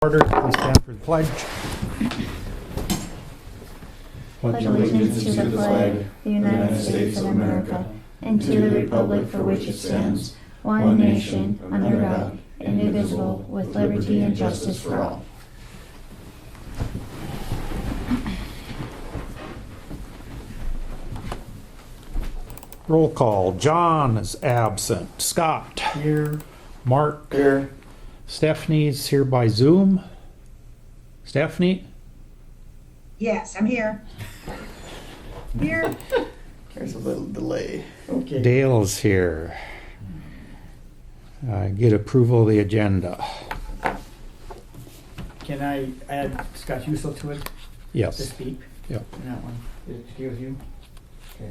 Order, please stand for the pledge. Pledge allegiance to the flag, the United States of America, and to the republic for which it stands, one nation, under God, indivisible, with liberty and justice for all. Roll call. John is absent. Scott. Here. Mark. Here. Stephanie's here by Zoom. Stephanie? Yes, I'm here. Here. There's a little delay. Okay. Dale's here. Get approval of the agenda. Can I add Scott Husel to it to Yes. speak? Yep. In that one. Is it okay with you? Okay.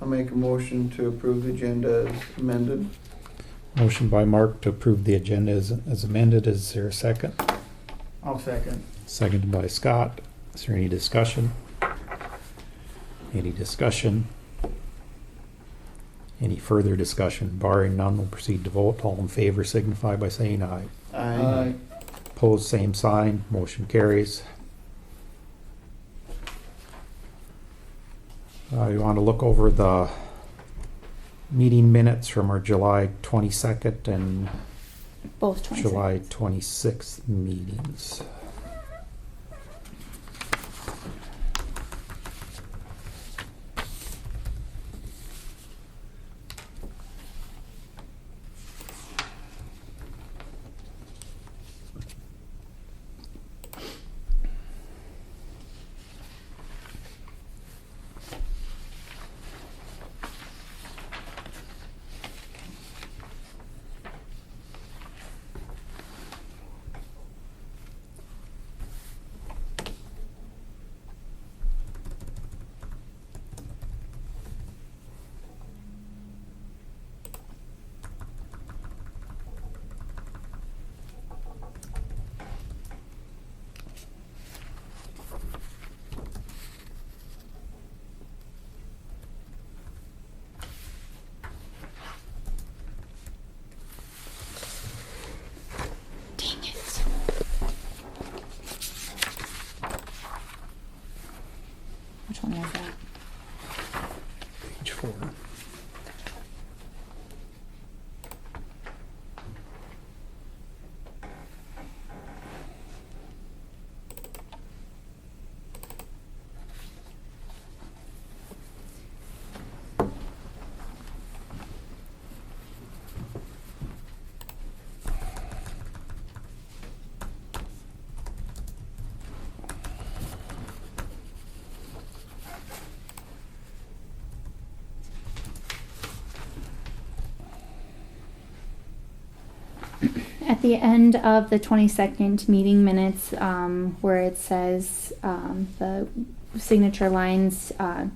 I'll make a motion to approve the agenda as amended. Motion by Mark to approve the agenda as amended. Is there a second? I'll second. Seconded by Scott. Is there any discussion? Any discussion? Any further discussion? Barring none, we'll proceed to vote. All in favor signify by saying aye. Aye. Opposed, same sign. Motion carries. You want to look over the meeting minutes from our July 22nd and Both 26. July 26th meetings. Dang it. Which one was that? Page 4. At the end of the 22nd meeting minutes, where it says the signature lines,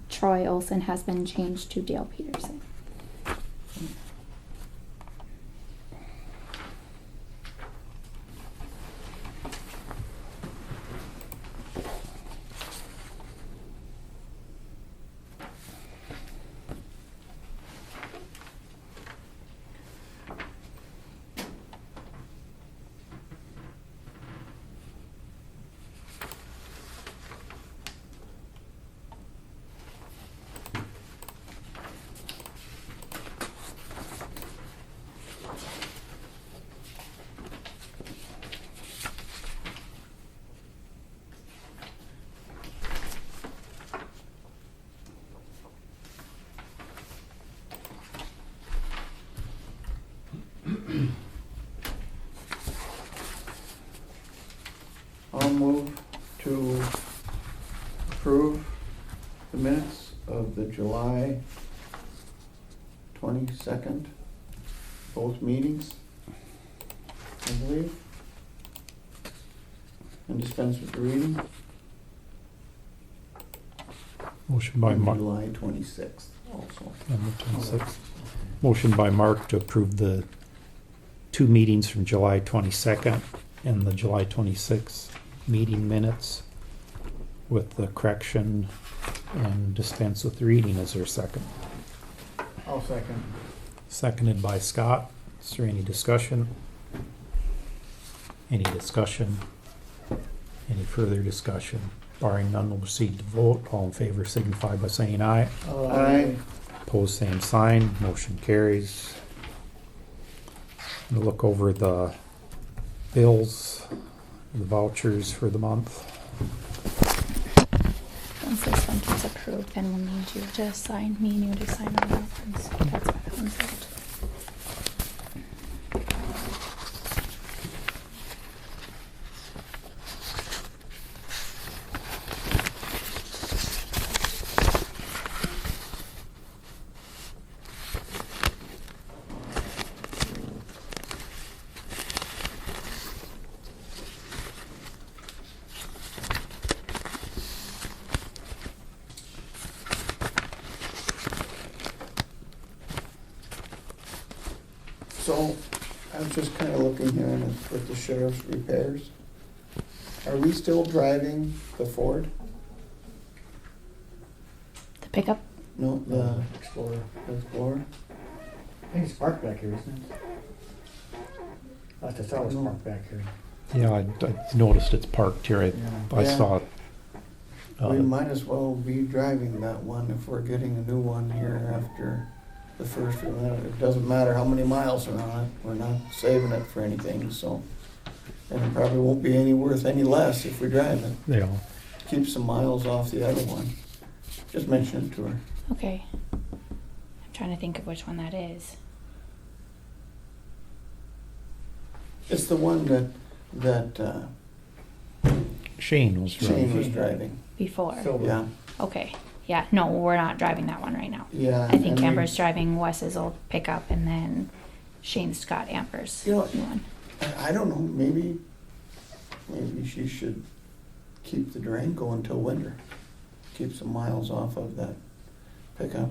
Troy Olson has been changed to Dale Peterson. I'll move to approve the minutes of the July 22nd, both meetings, I believe. And dispense with the reading. Motion by And Mark. July 26th also. Number 26. Motion by Mark to approve the two meetings from July 22nd and the July 26th meeting minutes. with the correction and dispense with reading. Is there a second? I'll second. Seconded by Scott. Is there any discussion? Any discussion? Any further discussion? Barring none, we'll proceed to vote. All in favor signify by saying aye. Aye. Opposed, same sign. Motion carries. We'll look over the bills, the vouchers for the month. Once this one gets approved, then we'll need you to sign, me and you to sign on that one, so that's why that one's out. So, I was just kinda looking here with the sheriff's repairs. Are we still driving the Ford? The pickup? No, the Explorer. Explorer? I think it's parked back here, isn't it? That's the fellas parked back here. Yeah, I noticed it's parked here. I Yeah. saw it. We might as well be driving that one if we're getting a new one here after the first one. It doesn't matter how many miles are on it, we're not saving it for anything, so. And it probably won't be any worth any less if we drive it. Yeah. Keep some miles off the other one. Just mention it to her. Okay. I'm trying to think of which one that is. It's the one that Shane was Shane right. was driving. Before. Silver. Yeah, Okay. Yeah, no, we're not driving that one right now. yeah. I think and we- Amber's driving Wes's old pickup and then Shane's got Amber's You know- new one. I don't know, maybe she should keep the Durango until winter. Keep some miles off of that pickup.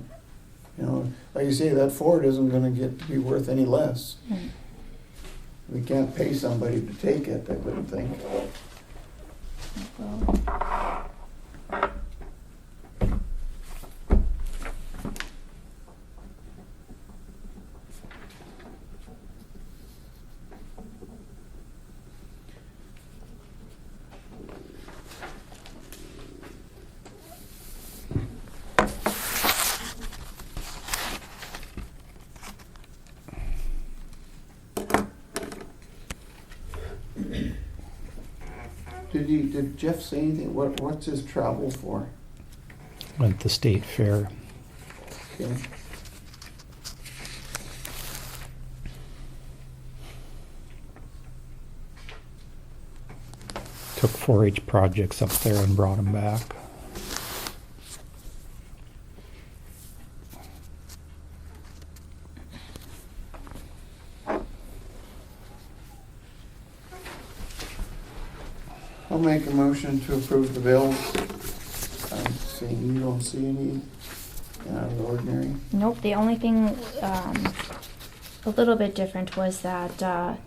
You know, like you say, that Ford isn't gonna get to be worth any less. Mm. We can't pay somebody to take it, I wouldn't think. Well, Did Jeff say anything? What's his travel for? Went to State Fair. Okay. Took 4-H projects up there and brought them back. I'll make a motion to approve the bills. I'm seeing you don't see any out of the ordinary. nope, the only thing, a little bit different was that,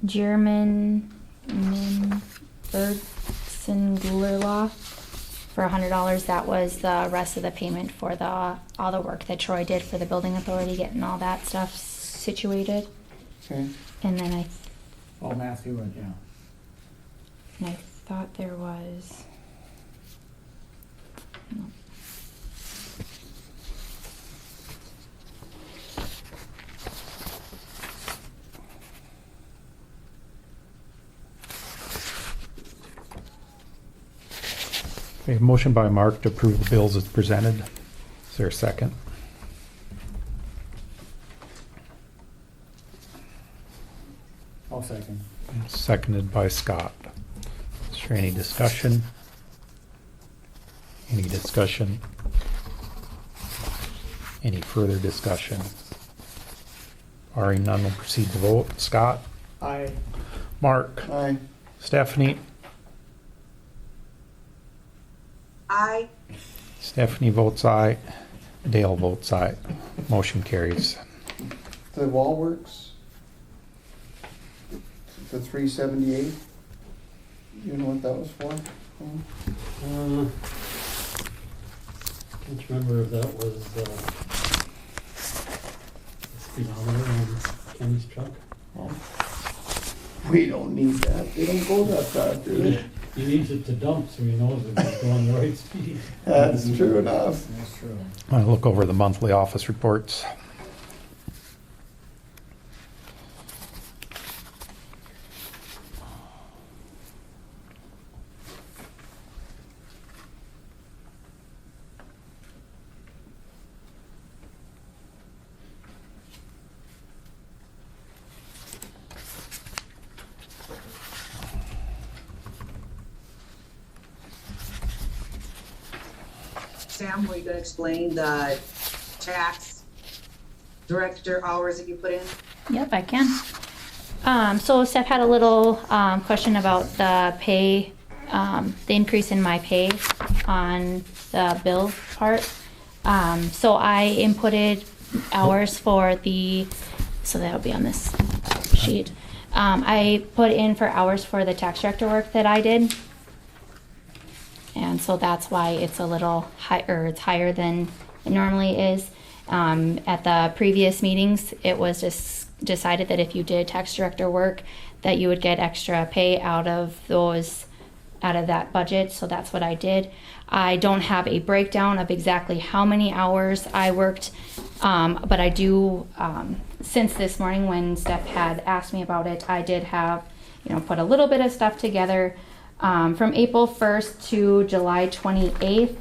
German Bergson Gullerlaw for $100. That was the rest of the payment for all the work that Troy did for the building authority, getting all that stuff situated. Okay. And then Oh, Matthew, yeah. I thought there was. No. Okay, motion by Mark to approve the bills as presented. Is there a second? I'll second. Seconded by Scott. Is there any discussion? Any discussion? Any further discussion? Barring none, we'll proceed to vote. Scott? Aye. Mark? Aye. Stephanie? Aye. Stephanie votes aye. Dale votes aye. Motion carries. The wall works? The 378? You know what that was for? Can't remember if that was the speedometer on Kenny's truck. We don't need that. They don't go that fast, do they? He needs it to dump so he knows if he's going the right speed. That's true enough. That's true. I'll look over the monthly office reports. Sam, were you gonna explain the tax director hours that you put in? Yep, I can. So Steph had a little question about the pay, the increase in my pay on the bill part. So I inputted hours for so that'll be on this sheet. I put in for hours for the tax director work that I did. And so that's why it's a little higher, it's higher than it normally is. At the previous meetings, it was just decided that if you did tax director work, that you would get extra pay out of that budget. So that's what I did. I don't have a breakdown of exactly how many hours I worked, but I do, since this morning when Steph had asked me about it, I did have, put a little bit of stuff together. From April 1st to July 28th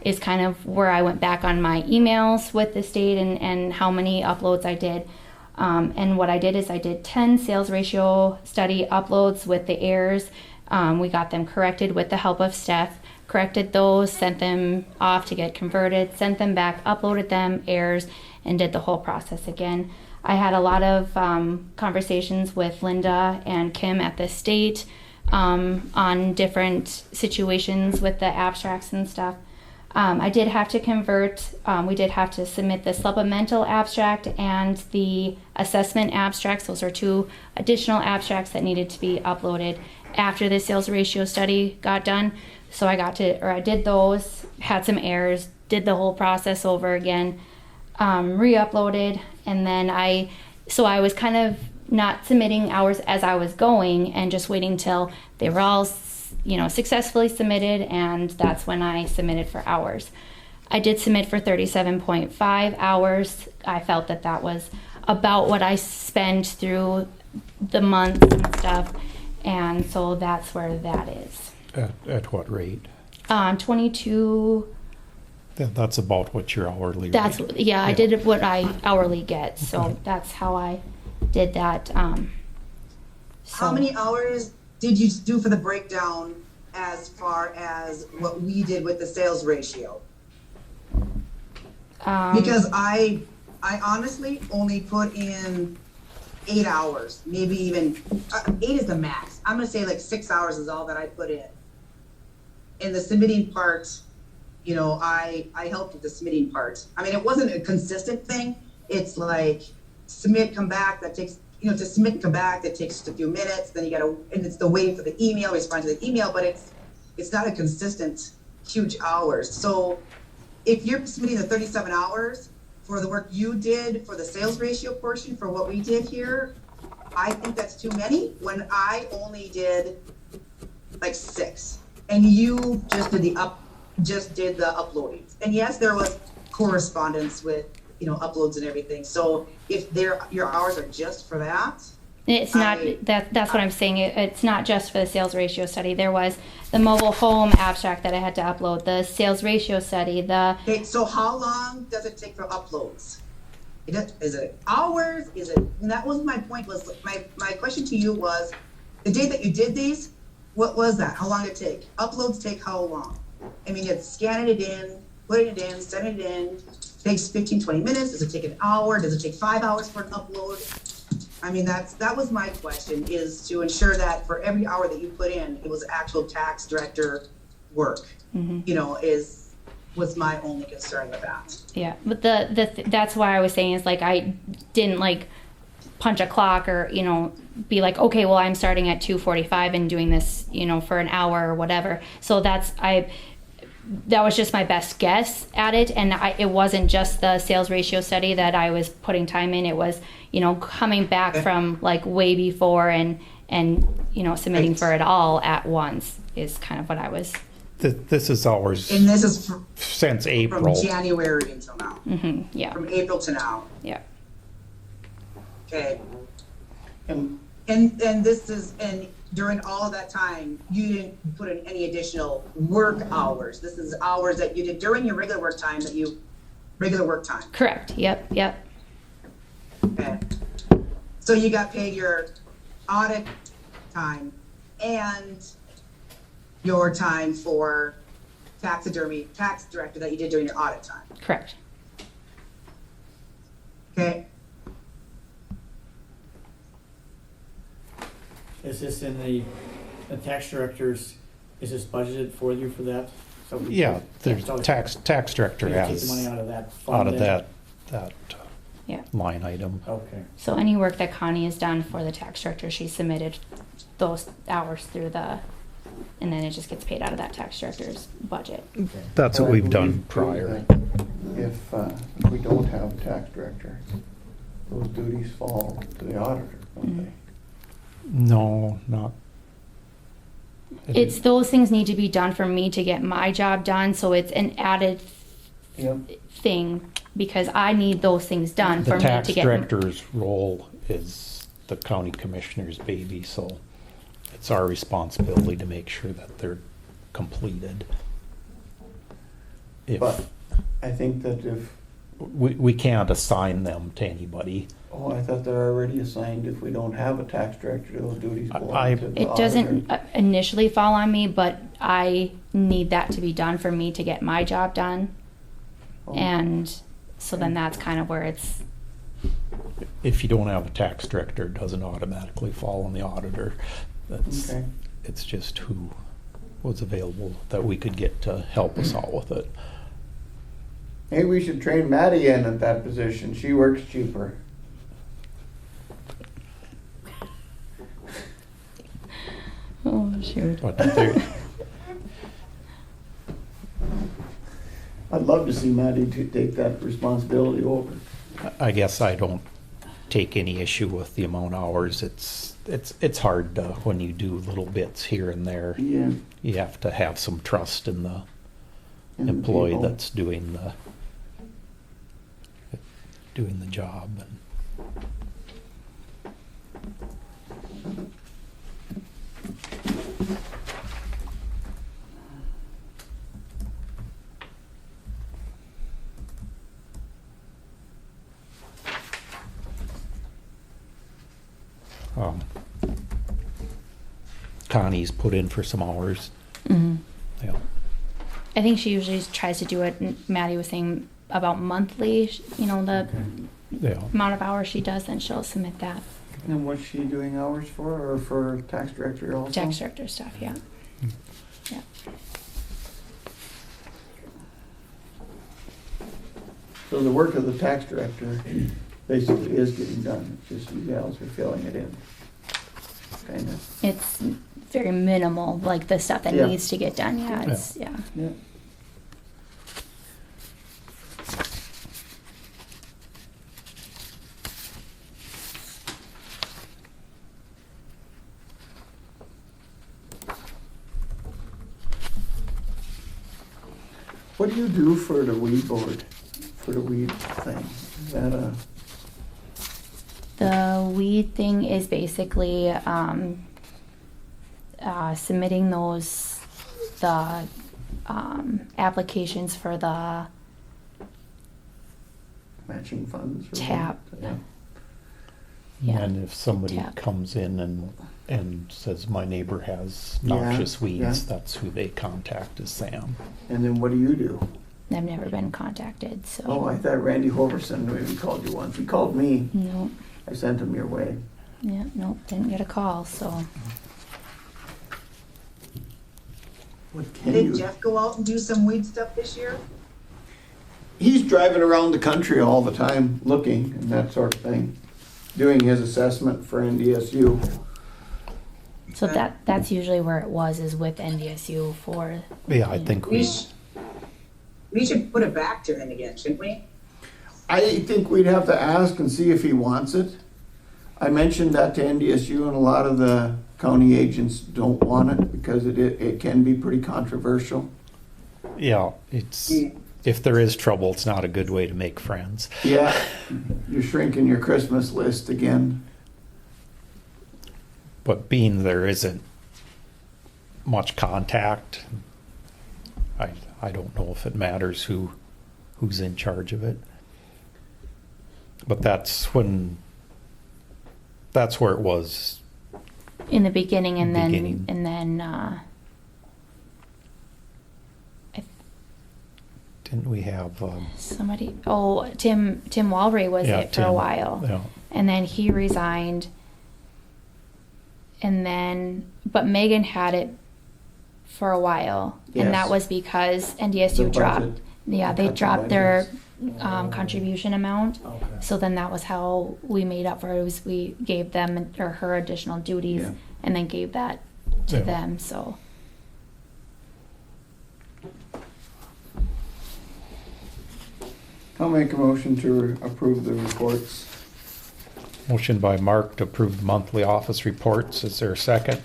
is kind of where I went back on my emails with the state and how many uploads I did. And what I did is I did 10 sales ratio study uploads with the errors. We got them corrected with the help of Steph, corrected those, sent them off to get converted, sent them back, uploaded them, errors, and did the whole process again. I had a lot of conversations with Linda and Kim at the state on different situations with the abstracts and stuff. I did have to convert, we did have to submit the supplemental abstract and the assessment abstracts. Those are two additional abstracts that needed to be uploaded after the sales ratio study got done. So I did those, had some errors, did the whole process over again, re-uploaded, and then I was kind of not submitting hours as I was going and just waiting till they were all, successfully submitted, and that's when I submitted for hours. I did submit for 37.5 hours. I felt that was about what I spent through the month and stuff, and so that's where that is. At what rate? 22. That's about what your hourly rate. I did what I hourly get, so that's how I did that. How many hours did you do for the breakdown as far as what we did with the sales ratio? Because I honestly only put in 8 hours, maybe even 8 is the max. I'm gonna say like 6 hours is all that I put in. In the submitting part, I helped with the submitting part. I mean, it wasn't a consistent thing. It's like submit, come back. That takes, to submit and come back, that takes just a few minutes. Then you and it's the waiting for the email, respond to the email, but it's not a consistent huge hours. So if you're submitting the 37 hours for the work you did for the sales ratio portion for what we did here, I think that's too many when I only did like 6. And you just did the uploading. And yes, there was correspondence with, uploads and everything. So if your hours are just for that, it's not that's what I'm saying. It's not just for the sales ratio study. There was the mobile home abstract that I had to upload, the sales ratio study, Okay, so how long does it take for uploads? Is it hours? And that was my point. Was my question to you was, the day that you did these, what was that? How long did it take? Uploads take how long? I mean, it's scanning it in, putting it in, sending it in. Takes 15, 20 minutes. Does it take an hour? Does it take 5 hours for an upload? I mean, that was my question, is to ensure that for every hour that you put in, it was actual tax director work. Was my only concern with that. Yeah, but that's why I was saying is like I didn't like punch a clock or be like, okay, well, I'm starting at 2:45 and doing this, for an hour or whatever. So that was just my best guess at it. And it wasn't just the sales ratio study that I was putting time in. It was, coming back from like way before and submitting for it all at once is kind of what I was. This is ours And this is since from April. January until now. Yeah. From April to now. Yeah. Okay. And And this is, and during all of that time, you didn't put in any additional work hours. This is hours that you did during your regular work time regular work time. Correct. Yep. Okay. So you got paid your audit time and your time for tax director that you did during your audit time. Correct. Okay. Is this in the tax directors, is this budgeted for you for that? So we- Yeah, the so tax director we take the has money out of that fund out of then? that Yeah. line item. Okay. So any work that Connie has done for the tax director, she submitted those hours through and then it just gets paid out of that tax director's budget. That's But what I we've done believe, too, prior. that If we don't have a tax director, those duties fall to the auditor, don't they? No, not. It's those things need to be done for me to get my job done, so it's an added Yep. thing because I need those things done for The me tax to get. director's role is the county commissioner's baby, so it's our responsibility to make sure that they're completed. But I think that if, We can't assign them to anybody. I thought they're already assigned, if we don't have a tax director, those duties I- belong to the It doesn't auditor. initially fall on me, but I need that to be done for me to get my job done. Oh, And so then that's kind of where it's, If you don't have a tax director, it doesn't automatically fall on the auditor. Okay. It's just who was available that we could get to help us out with it. Maybe we should train Maddie in at that position, she works cheaper. oh, shoot. But there- I'd love to see Maddie to take that responsibility over. I guess I don't take any issue with the amount of hours. It's hard when you do little bits here and there. Yeah. You have to have some trust in the and the employee people. that's doing the job. And Connie's put in for some hours. Mhm. Yeah. I think she usually tries to do it, Maddie was saying about monthly, the Yeah. amount of hours she does, then she'll submit that. And what's she doing hours for, or for tax director also? Tax director stuff, yeah. Yeah. So the work of the tax director basically is getting done, it's just you gals are filling it in. Kinda, It's very minimal, like the stuff that Yeah. needs to get done, yeah, it's, yeah. yeah. What do you do for the weed board, for the weed thing? Is that a, The weed thing is basically submitting the applications for the matching funds? or Tap. what? Yeah. Yeah. And if somebody Tap. comes in and says, my neighbor has Yeah, noxious weeds, yeah. that's who they contact, is Sam. And then what do you do? I've never been contacted, so. Oh, I thought Randy Hoverson maybe called you once. He called me. No, I sent him your way. yeah, nope, didn't get a call, so. What can Did you? Jeff go out and do some weed stuff this year? He's driving around the country all the time looking and that sort of thing. doing his assessment for NDSU. So that's usually where it was, is with NDSU for. Yeah, I think We should put it back to him again, shouldn't we? I think we'd have to ask and see if he wants it. I mentioned that to NDSU, and a lot of the county agents don't want it because it can be pretty controversial. yeah, it's, if there is trouble, it's not a good way to make friends. Yeah, you're shrinking your Christmas list again. But being there isn't much contact, I don't know if it matters who's in charge of it. But that's where it was. In the beginning, and Beginning. then Didn't we have, somebody. Oh, Tim Walray was yeah, it for a Tim, while, yeah. and then he resigned. And then, but Megan had it for a while, and that Yes. was because The NDSU dropped. budget. Yeah, they Cut the dropped their budgets. contribution amount. Okay. So then that was how we made up for it. Was we gave them or her additional duties, Yeah. and then gave that to Yeah. them. So I'll make a motion to approve the reports. Motion by Mark to approve the monthly office reports. Is there a second?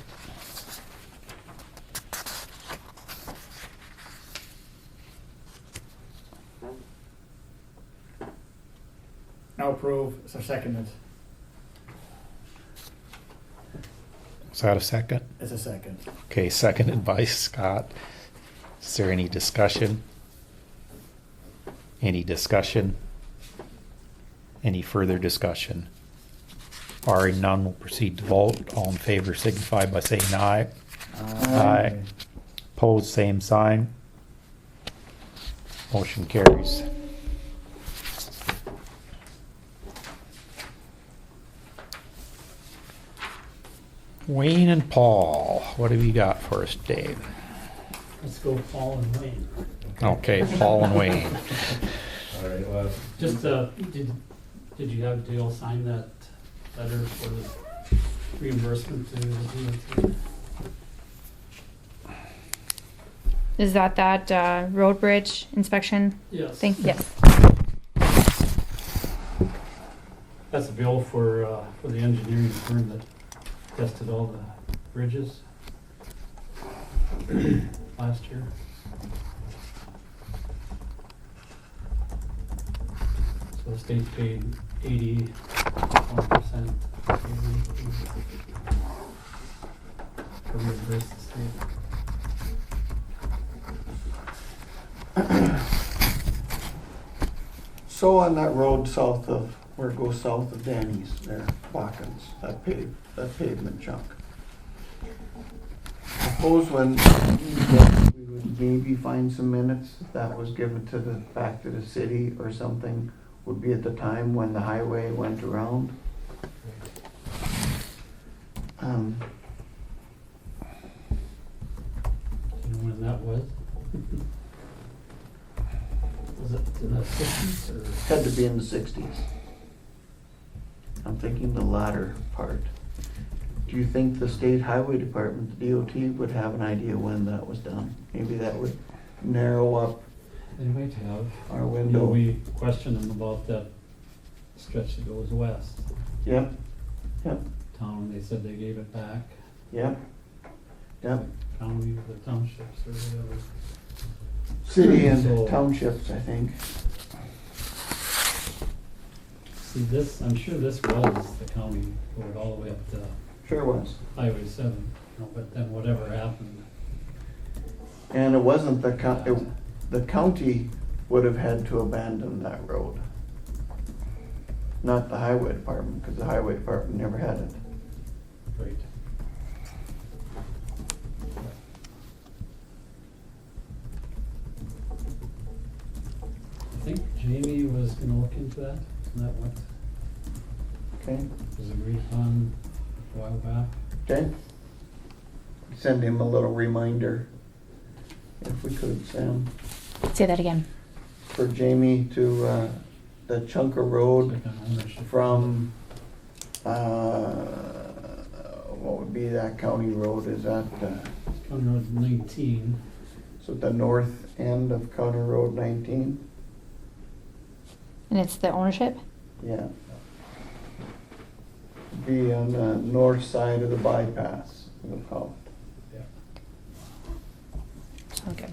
I'll approve, so seconded. Is that a second? It's a second. Okay, seconded by Scott. Is there any discussion? Any discussion? Any further discussion? Barring none, we'll proceed to vote. All in favor signify by saying aye. Aye. Opposed, same sign. Motion carries. Wayne and Paul, what have you got for us, Dave? Let's go Paul and Wayne. Okay, Paul and Wayne. All right, well, Just, did you have Dale sign that letter for the reimbursement to the DOT? is that road bridge inspection Yes. thing? Yes. That's a bill for the engineering firm that tested all the bridges last year. So the state paid 81% to reimburse the state. So on that road south of, where it goes south of Danny's there, Watkins, that pavement chunk. Suppose when we would maybe find some minutes that was given back to the city or something, would be at the time when the highway went around. Do you know when that was? Was it in the 60s or? Had to be in the 60s. I'm thinking the latter part. Do you think the state highway department, the DOT, would have an idea when that was done? Maybe that would narrow up They might have. our You know, window. we questioned them about that stretch that goes west Yep, yep, town. They said they gave it back. yep, yep. County or the townships or whatever. City and So- townships, I think. See, this, I'm sure this was the county road all the way up to Sure was. Highway 7, you know, but then whatever happened. And it wasn't the county would have had to abandon that road. Not the highway department, because the highway department never had it. Right. I think Jamie was gonna look into that. Isn't that what Okay, was agreed on a while back? okay. Send him a little reminder, if we could, Sam, Say that again. for Jamie to, the chunk of road Like an ownership. from What would be that county road? Is that, County Road 19. so the north end of County Road 19? And it's the ownership? Yeah. Be on the north side of the bypass, we'll call it. Okay.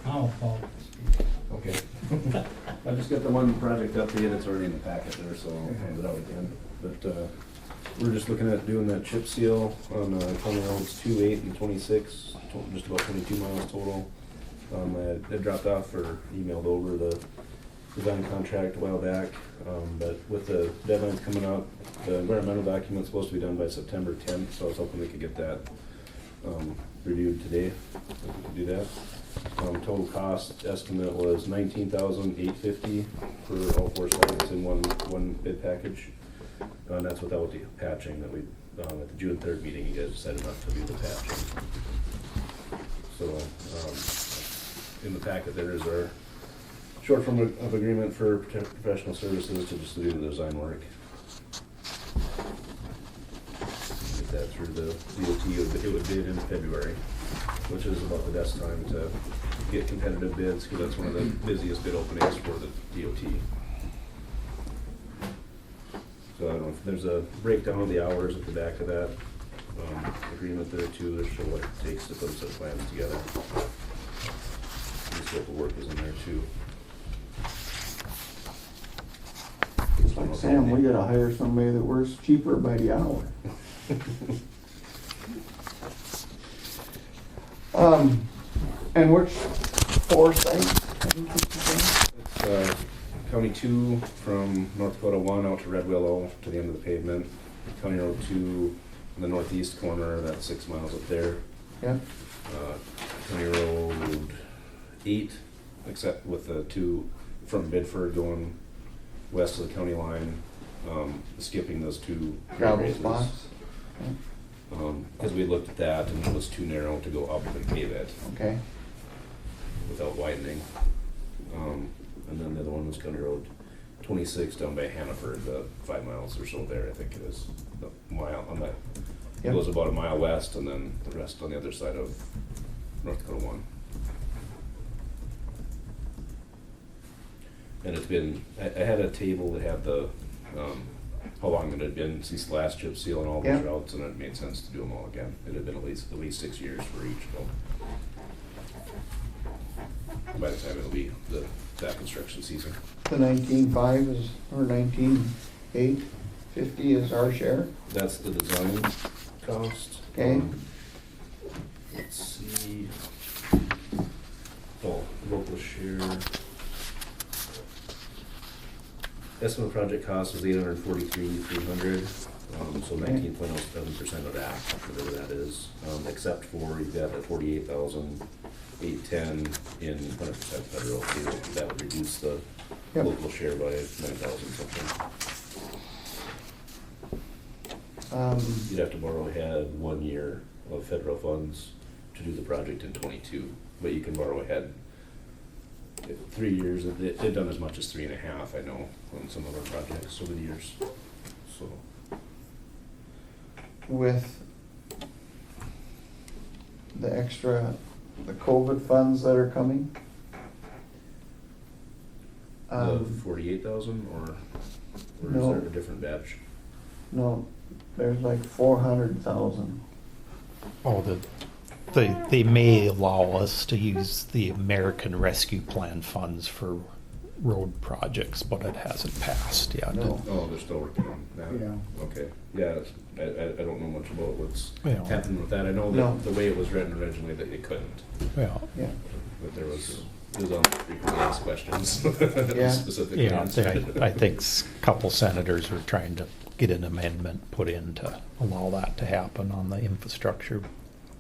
Oh, Paul. Okay. I just got the one project update, it's already in the packet there, so I'll hand it out again. But, we're just looking at doing that chip seal on, County Roads 2, 8, and 26, just about 22 miles total. I dropped off or emailed over the design contract a while back, but with the deadlines coming up, the environmental document's supposed to be done by September 10th, so I was hoping we could get that, reviewed today, if we could do that. Total cost estimate was $19,850 for all 4 sites in one bid package. And that's without the patching that we, at the June 3rd meeting, you guys decided not to do the patching. So, in the packet there is our short form of agreement for professional services to just do the design work. Get that through the DOT, it would bid in February, which is about the best time to get competitive bids, because that's one of the busiest bid openings for the DOT. So I don't know if there's a breakdown of the hours at the back of that agreement there too, to show what it takes to put some plans together. The scope of work is in there too. It's like, Sam, we gotta hire somebody that works cheaper by the hour. And which 4 sites? It's County 2 from North Dakota 1 out to Red Willow to the end of the pavement. County Road 2 in the northeast corner, that's 6 miles up there. Yeah, County Road 8, except with the 2 from Bedford going west of the county line, skipping those 2 gravel raises. spots. Because we looked at that and it was too narrow to go up and pave it Okay, without widening. And then the other one was County Road 26 down by Hannaford, 5 miles or so there, I think it is. A mile on that. It Yep. goes about a mile west and then the rest on the other side of North Dakota 1. And it's been, I had a table that had the, how long it had been since the last chip seal and all those Yeah. routes, and it made sense to do them all again. It had been at least 6 years for each, so. By the time it'll be that construction season. the 19.5 is, or 19.850 is our share. That's the design cost. Okay. Let's see. Oh, local share. Estimate project cost was $843,300, so 19.07% of that, whatever that is, except for you've got that $48,810 in 100% federal. So that would reduce the Yep. local share by 9,000 something. You'd have to borrow ahead 1 year of federal funds to do the project in 22, but you can borrow ahead 3 years. They've done as much as 3.5, I know, on some of our projects over the years, so. With the extra, the COVID funds that are coming. The 48,000 or is No. there a different batch? No, there's like 400,000. Oh, they may allow us to use the American Rescue Plan funds for road projects, but it hasn't passed yet. No. Oh, they're still working on that? Yeah. Okay, yeah, I don't know much about what's Yeah. happening with that. I know No. that the way it was written originally that it couldn't, Yeah, Yeah, but it was on frequently asked questions. Yeah. Specifically yeah, answered. I think a couple senators are trying to get an amendment put in to allow that to happen on the infrastructure.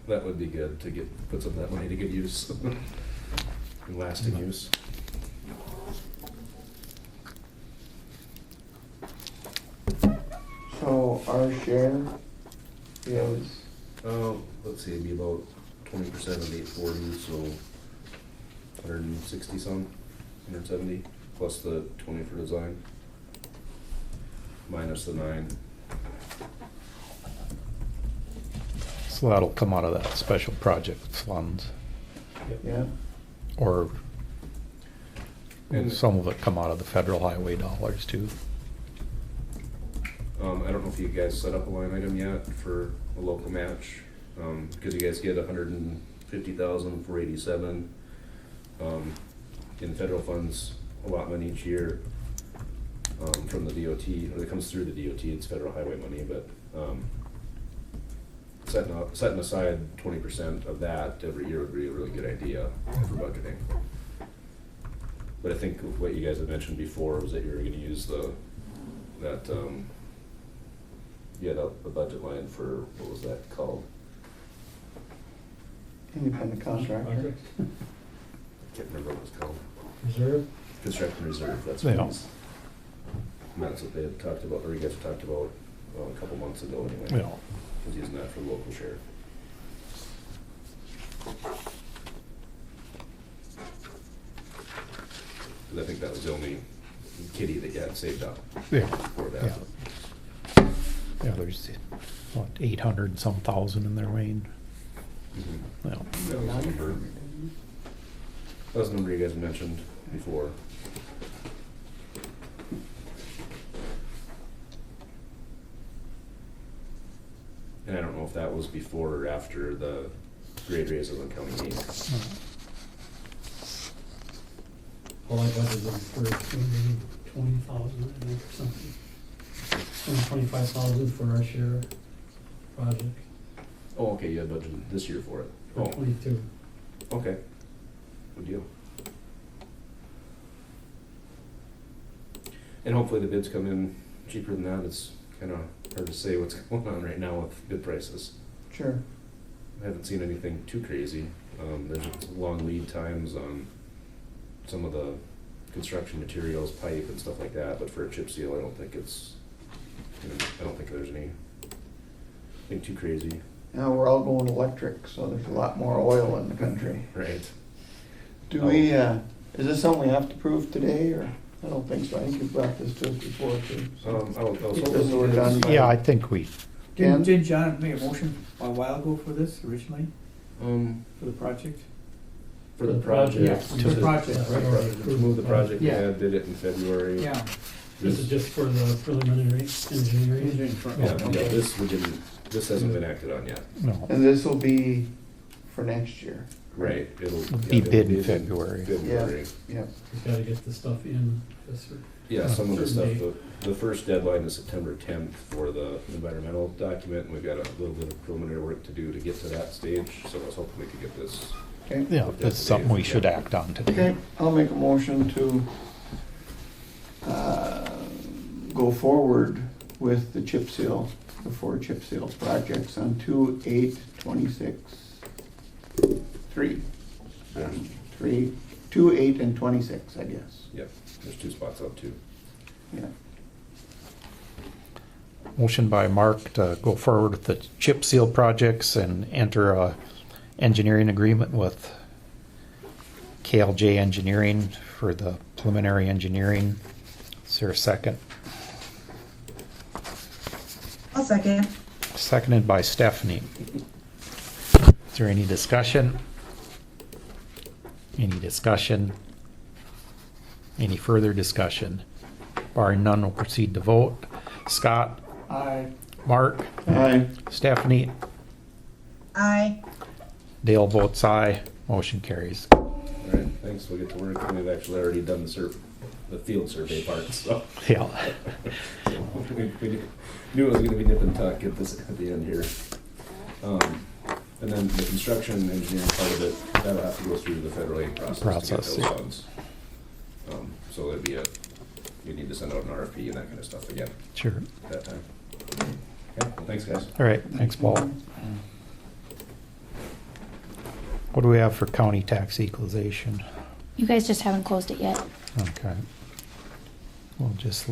That would be good to put some of that money to good use, and lasting use. so our share is, Let's see, it'd be about 20% of 840, so 160 some, 170, plus the 20 for design, minus the 9. So that'll come out of that special project funds, Yeah, or And- some of it come out of the federal highway dollars too. I don't know if you guys set up a line item yet for a local match, because you guys get 150,487 in federal funds allotment each year from the DOT, or it comes through the DOT. It's federal highway money, but setting aside 20% of that every year would be a really good idea for budgeting. But I think what you guys had mentioned before was that you were going to use the budget line for, what was that called? independent contractor. Project, I can't remember what it was called. reserve, Construction reserve, that's Yeah. what it was. And that's what they had talked about, or you guys had talked about, well, a couple months ago anyway. Yeah. Was using that for the local share. 'Cause I think that was the only kitty that you had saved up Yeah. for that. Yeah. Yeah, there's, what, 800 and some thousand in there, Wayne? Mhm. Yeah. That was the number. That was the number you guys had mentioned before. And I don't know if that was before or after the grade raises on county meeting. all I budgeted for 220,000, I think, or something. 25,000 for our share project, Oh, okay, you had budgeted this year for it. for Oh, 22. okay. Good deal. And hopefully the bids come in cheaper than that. It's kind of hard to say what's going on right now with bid prices. Sure. I haven't seen anything too crazy. There's long lead times on some of the construction materials, pipe and stuff like that, but for a chip seal, I don't think there's anything too crazy. Now we're all going electric, so there's a lot more oil in the country. Right. Do we, is this something we have to prove today, or? I don't think so. I think you brought this to us before too. so. I'll This we're done by- Yeah, I think we, Ken? Didn't John make a motion a while ago for this originally, for the project? For the The project, project. For the project, Yeah, right? already To approved. move the project, Yeah. yeah, did it in February. Yeah. This is just for the preliminary engineering. Engineering front. Yeah, Okay. this hasn't been acted on yet. no, And this will be for next year. Right, it'll. Be it'll bid in in February. February. Yep. We've got to get the stuff in this or Yeah, some of the stuff, Certain the first deadline is September 10th for the environmental document, and we've got a little bit of preliminary work to do to get to that stage, so I was hoping we could get this. Okay. yeah, that's something we should act on today. Okay, I'll make a motion to go forward with the chip seal, the 4 chip seal projects on 2/8/26. 3. 2, 8, and 26, I guess. Yep, there's 2 spots out too. Yeah. Motion by Mark to go forward with the chip seal projects and enter a engineering agreement with KLJ Engineering for the preliminary engineering. Is there a second? I'll second. Seconded by Stephanie. Is there any discussion? Any discussion? Any further discussion? Barring none, we'll proceed to vote. Scott? Aye. Mark? Aye. Stephanie? Aye. Dale votes aye. Motion carries. All right, thanks, we'll get to work, and we've actually already done the field survey part, so. Yeah. We knew it was gonna be nip and tuck at the end here. And then the construction engineering part of it, that'll have to go through the federal aid process to get Process, those yeah. funds. So it'd be you need to send out an RFP and that kind of stuff again Sure. at that time. Okay, well, thanks, guys. All right, thanks, Paul. What do we have for county tax equalization? You guys just haven't closed it yet. Okay. We'll just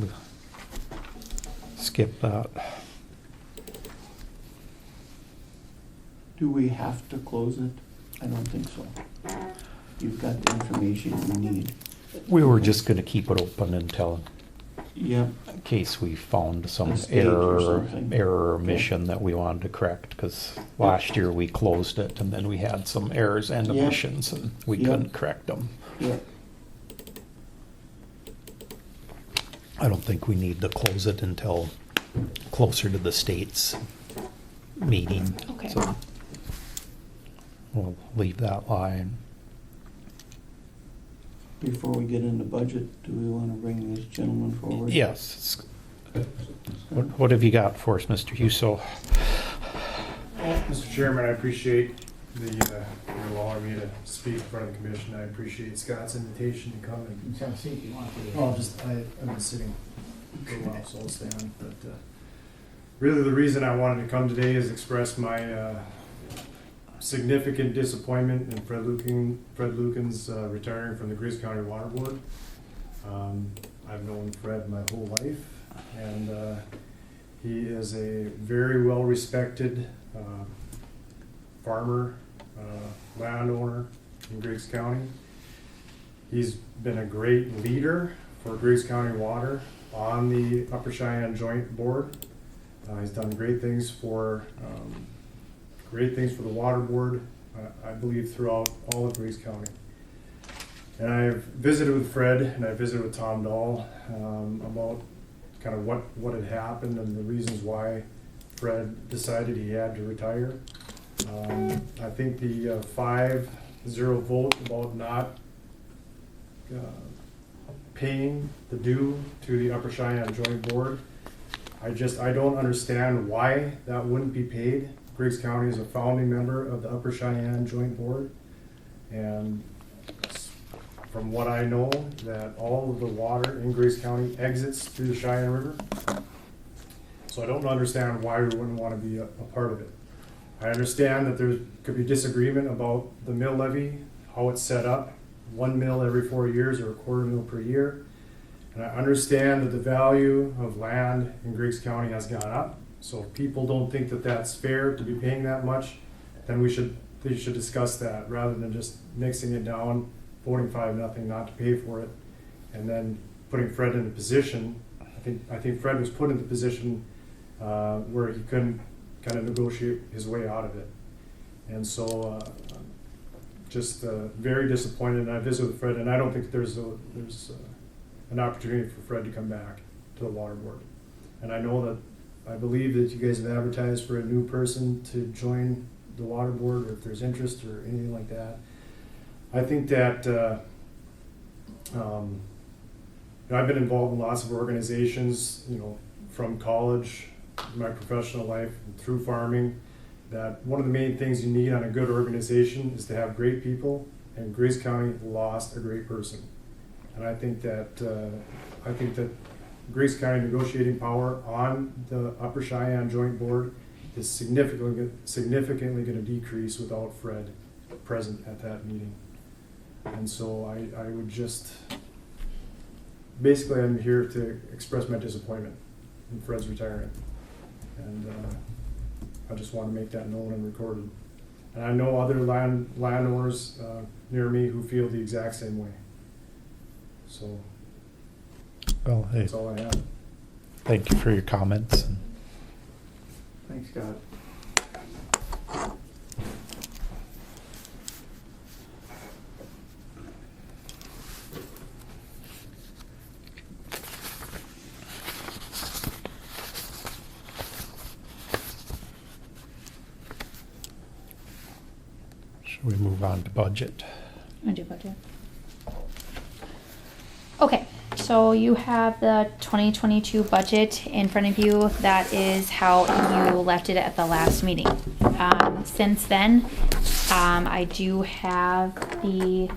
skip that. Do we have to close it? I don't think so. You've got the information you need. We were just gonna keep it open until, Yep. in case we found some A stage or something. error or Okay. omission that we wanted to correct, cause last year we closed it and then we had some errors and Yep. omissions and we Yep. couldn't correct them. Yep. I don't think we need to close it until closer to the state's meeting. Okay. So we'll leave that line. Before we get into budget, do we want to bring this gentleman forward? Yes. What have you got for us, Mr. Huso? Mr. Chairman, I appreciate you allowing me to speak in front of the commission. I appreciate Scott's invitation to come and, You can have a seat if you want to. well, I've been sitting for a while, so I'll stand. But really the reason I wanted to come today is express my significant disappointment in Fred Lucan's retiring from the Griggs County Water Board. I've known Fred my whole life, and he is a very well-respected farmer, landowner in Griggs County. He's been a great leader for Griggs County Water on the Upper Cheyenne Joint Board. He's done great things for the water board, I believe, throughout all of Griggs County. And I've visited with Fred and I visited with Tom Dahl about kind of what had happened and the reasons why Fred decided he had to retire. I think the 5-0 vote about not paying the due to the Upper Cheyenne Joint Board, I don't understand why that wouldn't be paid. Griggs County is a founding member of the Upper Cheyenne Joint Board, and from what I know, that all of the water in Griggs County exits through the Cheyenne River. So I don't understand why we wouldn't want to be a part of it. I understand that there could be disagreement about the mill levy, how it's set up, 1 mill every 4 years or a quarter mill per year. And I understand that the value of land in Griggs County has gone up. So if people don't think that that's fair to be paying that much, then they should discuss that rather than just mixing it down, voting 5-0 not to pay for it, and then putting Fred in a position. I think Fred was put in the position where he couldn't kind of negotiate his way out of it. And so just very disappointed. And I visited with Fred, and I don't think there's an opportunity for Fred to come back to the water board. And I believe that you guys have advertised for a new person to join the water board, or if there's interest or anything like that. I think that I've been involved in lots of organizations, from college, my professional life, and through farming, that one of the main things you need on a good organization is to have great people, and Griggs County lost a great person. And I think that Griggs County negotiating power on the Upper Cheyenne Joint Board is significantly going to decrease without Fred present at that meeting. And so I would just, basically I'm here to express my disappointment in Fred's retiring. And I just want to make that known and recorded. And I know other landowners near me who feel the exact same way. So Well, hey, that's all I have. thank you for your comments. Thanks, Scott. Should we move on to budget? Want to do budget? Okay, so you have the 2022 budget in front of you. That is how you left it at the last meeting. Since then, I do have the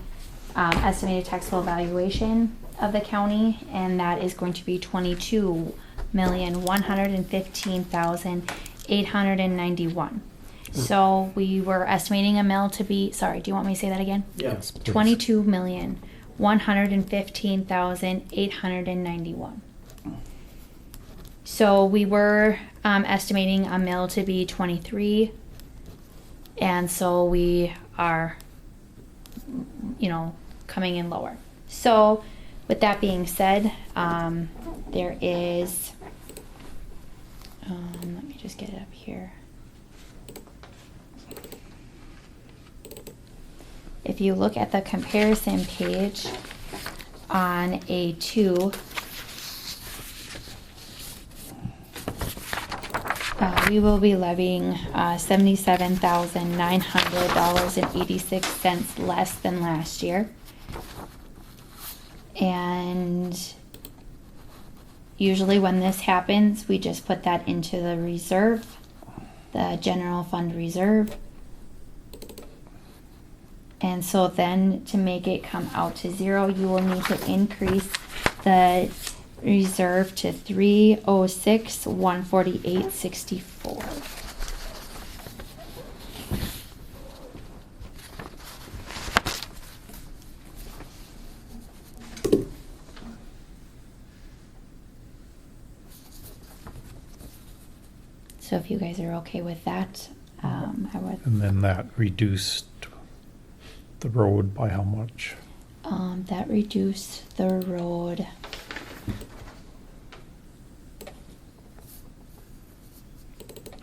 estimated taxable valuation of the county, and that is going to be $22,115,891. So we were estimating a mill to be, sorry, do you want me to say that again? Yes, please. 22,115,891. So we were estimating a mill to be 23, and so we are, coming in lower. So with that being said, there is, let me just get it up here. If you look at the comparison page on A2, we will be levying $77,900.86 less than last year. And usually when this happens, we just put that into the reserve, the general fund reserve. And so then to make it come out to zero, you will need to increase the reserve to 306,148.64. So if you guys are okay with that, I would. And then that reduced the road by how much? That reduced the road.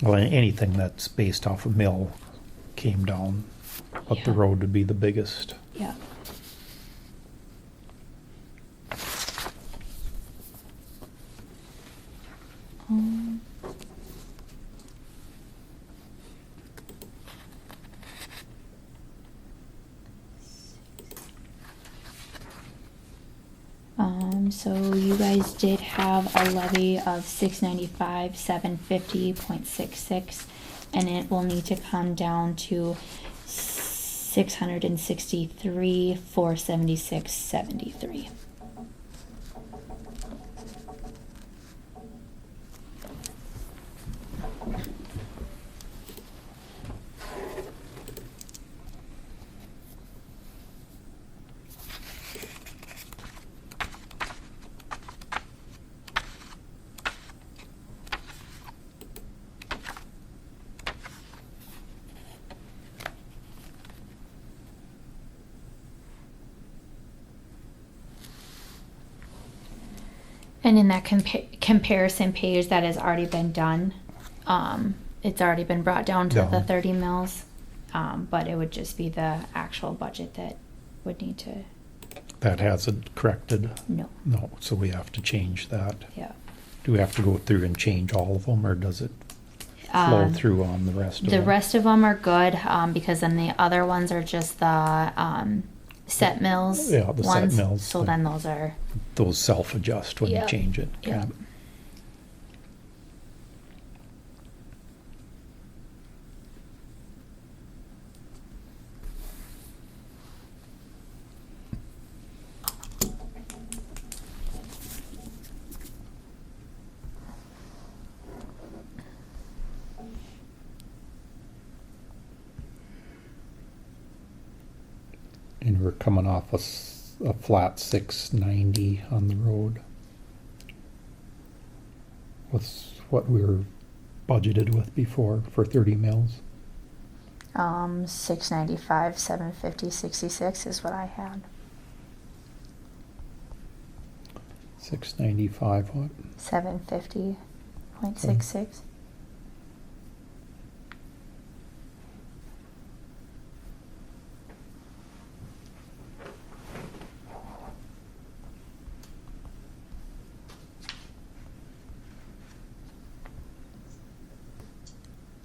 Well, anything that's based off a mill came down, but the Yeah. road would be the biggest. Yeah. So you guys did have a levy of 695,750.66, and it will need to come down to 663,476.73. And in that comparison page that has already been done, it's already been brought down to the 30 mils, but it would just be the actual budget that would need to. That hasn't corrected? No. No, so we have to change that. Yeah. Do we have to go through and change all of them, or does it flow through on the rest of them? The rest of them are good, because then the other ones are just the set mills. Yeah, the set ones. mills. So then those are. Those self-adjust when you Yep. change it. Yep. And we're coming off a flat 690 on the road. What's what we were budgeted with before for 30 mils? 695, 750, 66 is what I had. 695 what? 750.66.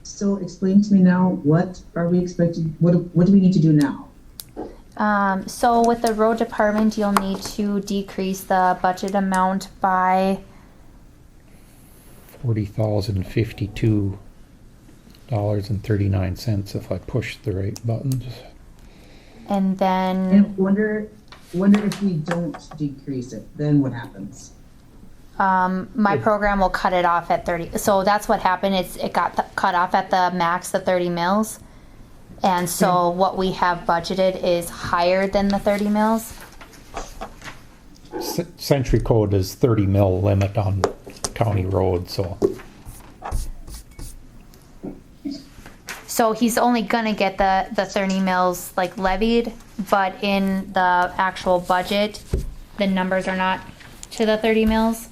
So explain to me now, what are we expecting, what do we need to do now? So with the road department, you'll need to decrease the budget amount by $40,052.39 if I push the right buttons. and then And wonder if we don't decrease it, then what happens? my program will cut it off at 30. So that's what happened. It got cut off at the max, the 30 mils. And so what we have budgeted is higher than the 30 mils. Century code is 30 mil limit on county road, so So he's only gonna get the 30 mills like levied, but in the actual budget, the numbers are not to the 30 mills.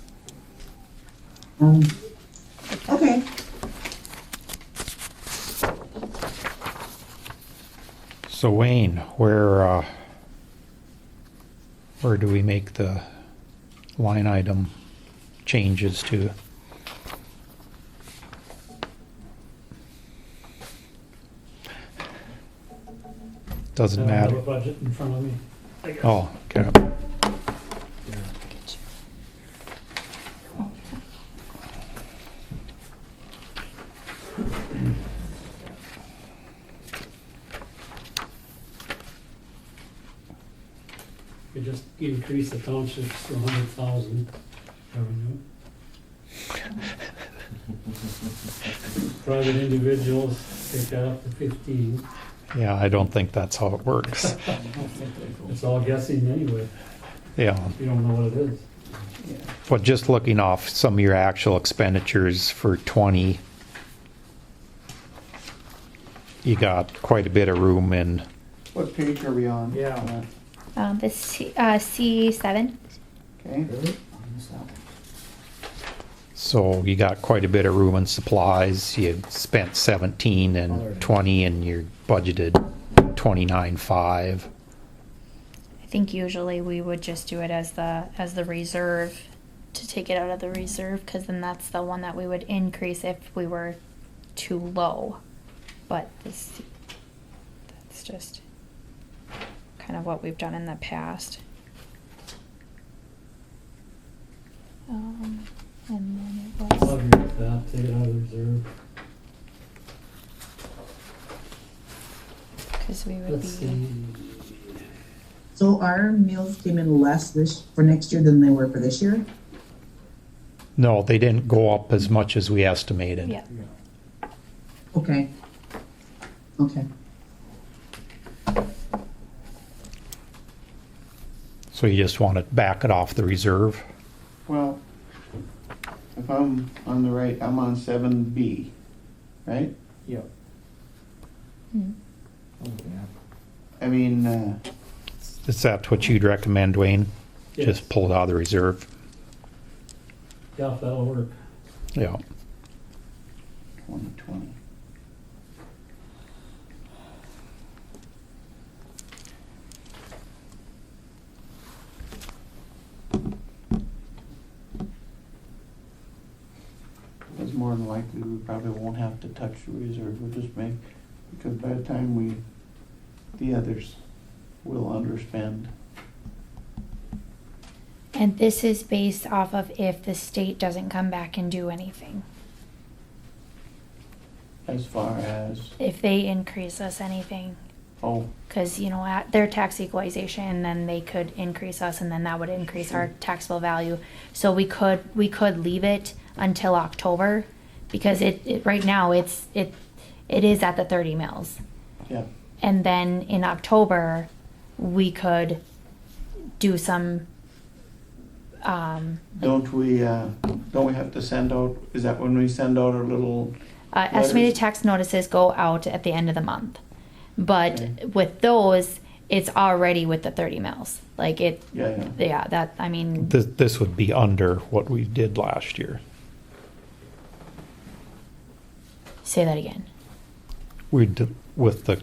Okay. So Wayne, where do we make the line item changes to? Doesn't I don't have matter. a budget in front of me. I guess. Oh, okay. We just increase the townships to 100,000 revenue. Private individuals, take that up to 15. Yeah, I don't think that's how it works. It's all guessing anyway. Yeah, You don't know what it is. but just looking off some of your actual expenditures for 20, you got quite a bit of room in. What page are we on? Yeah. The C7. Okay. So you got quite a bit of room in supplies. You spent 17 and 20 and you're budgeted 29.5. I think usually we would just do it as the reserve, to take it out of the reserve, because then that's the one that we would increase if we were too low. But that's just kind of what we've done in the past. And then it I'll was, agree with that, take it out of the reserve. because we would Let's be, see. So our meals came in less for next year than they were for this year? No, they didn't go up as much as we estimated. yeah. Okay. Okay. So you just want to back it off the reserve? Well, if I'm on the right, I'm on 7B, right? Yep. Hmm. I mean, Is that what you'd recommend, Wayne? Yes. Just pull it out of the reserve? Yeah, if that'll work. Yeah. 2020. It's more than likely we probably won't have to touch the reserve, we'll just make, because by the time the others will underspend. And this is based off of if the state doesn't come back and do anything. As far as, If they increase us anything, oh, because, you know, at their tax equalization, then they could increase us, and then that would increase our taxable value. So we could leave it until October, because it right now it is at the 30 mills. yeah, And then in October, we could do some, don't we have to send out, is that when we send out our little, estimated letters? tax notices go out at the end of the month. But Okay. with those, it's already with the 30 mills. Like yeah, that, I mean, This would be under what we did last year. say that again. With the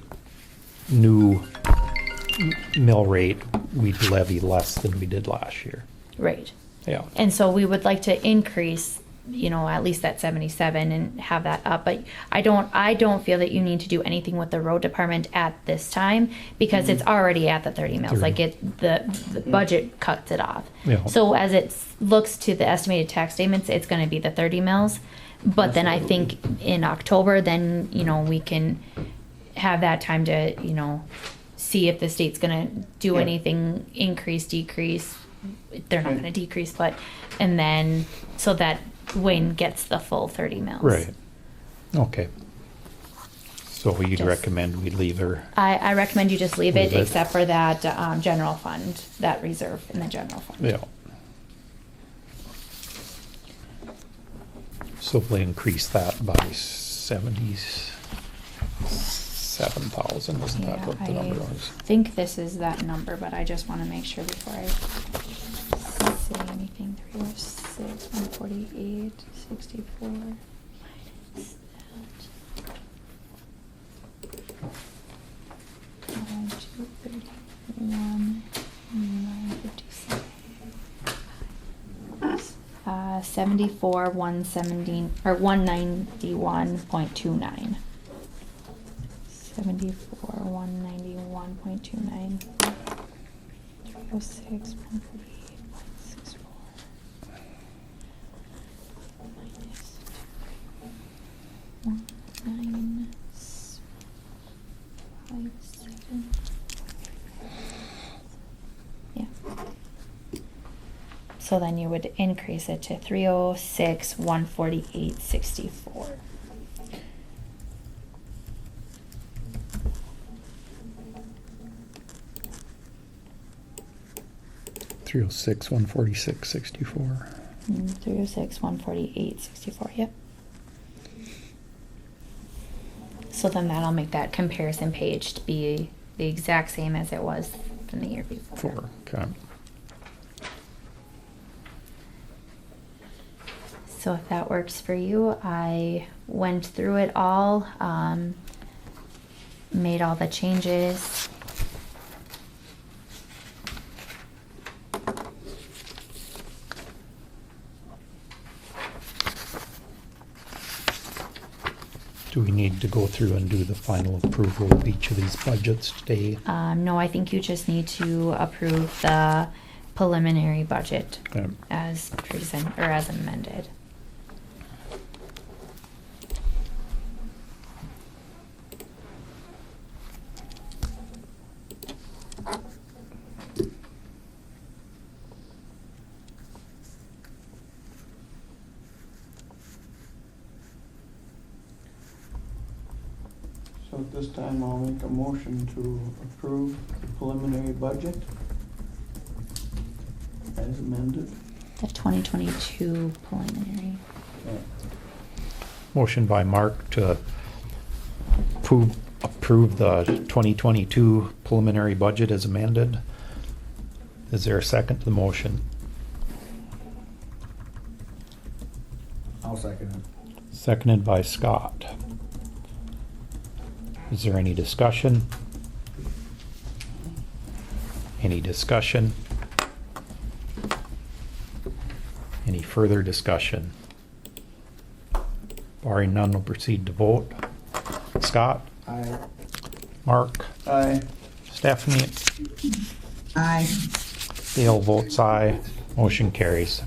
new mill rate, we'd levy less than we did last year. Right. Yeah. And so we would like to increase, you know, at least that 77 and have that up. But I don't feel that you need to do anything with the road department at this time, because it's already at the 30 mills. 30. Like the budget cuts it off. Yeah. So as it looks to the estimated tax statements, it's going to be the 30 mills. But then I think in October, then, you know, we can have that time to, you know, see if the state's going to do Yeah. anything, increase, decrease. They're not Okay. going to decrease, but, and then, so that Wayne gets the full 30 mills. Right. Okay. So you'd Just- recommend we leave her? I recommend you just leave it, Leave it. except for that general fund, that reserve in the general fund. Yeah. So we'll increase that by 70s. 37,000, isn't that Yeah, what the number I was? think this is that number, but I just wanna make sure before I say anything. 306, 148, 64. Minus that. 231, 957. 74, 117, or 191.29. 74, 191.29. 306, 148.64. Minus 1,957. Yeah. So then you would increase it to 306, 148.64. $306, $146.64. 306, 148.64, yep. So then that'll make that comparison page to be the exact same as it was from the year before. Okay. So if that works for you, I went through it all, made all the changes. Do we need to go through and do the final approval of each of these budgets today? No, I think you just need to approve the preliminary budget Okay. as present, or as amended. So at this time, I'll make a motion to approve the preliminary budget as amended. The 2022 preliminary. Motion by Mark to approve the 2022 preliminary budget as amended. Is there a second to the motion? I'll second it. Seconded by Scott. Is there any discussion? Any discussion? Any further discussion? Barring none, we'll proceed to vote. Scott? Aye. Mark? Aye. Stephanie? Aye. Dale votes aye. Motion carries.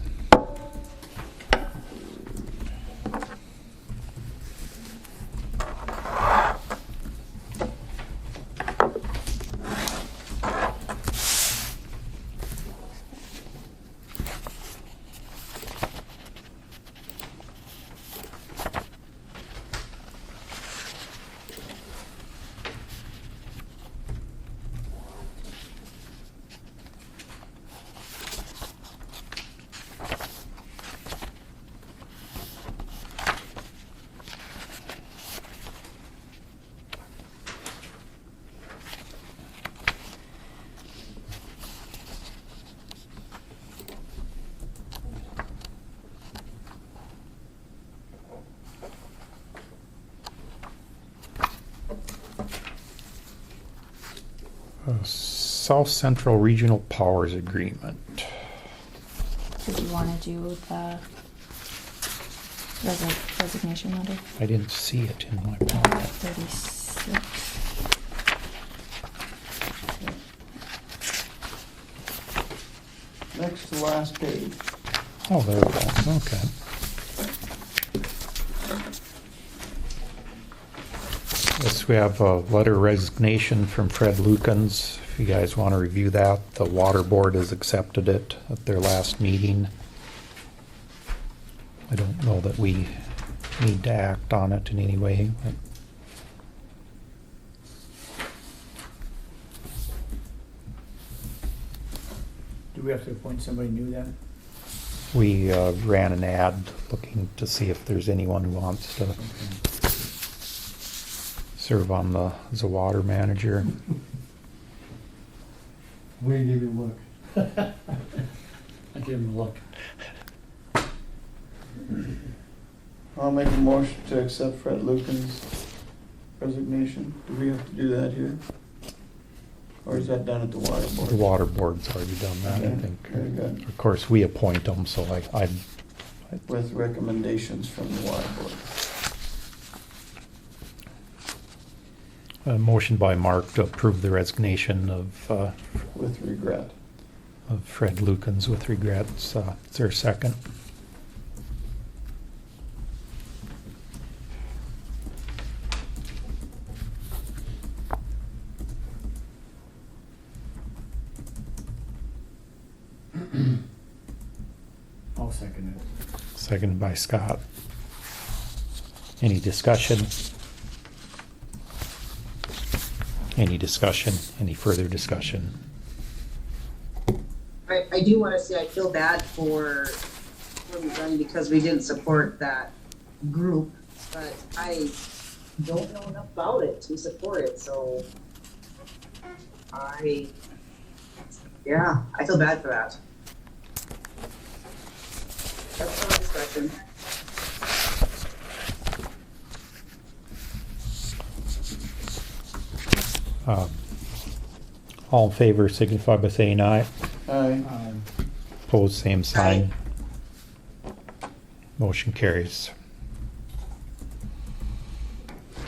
South Central Regional Powers Agreement. Did you want to do the resignation letter? I didn't see it in my pocket. 36. Next to last page. Oh, there we go. Okay. Yes, we have a letter of resignation from Fred Lukens. If you guys want to review that, the water board has accepted it at their last meeting. I don't know that we need to act on it in any way. But Do we have to appoint somebody new then? we ran an ad looking to see if there's anyone who wants to serve on as a water manager. We didn't even look. I gave him a look. I'll make a motion to accept Fred Lucan's resignation. Do we have to do that here? Or is that done at the water board? The water board's already done that, I Okay, think. very good. Of course, we appoint them, so I With recommendations from the water board. a motion by Mark to approve the resignation of With regret. Fred Lukens with regrets. Is there a second? I'll second it. Seconded by Scott. Any discussion? Any discussion? Any further discussion? I do want to say I feel bad for them because we didn't support that group, but I don't know enough about it to support it, so I feel bad for that. That's my discussion. All in favor signify by saying aye. Aye. Opposed, same sign. Motion carries.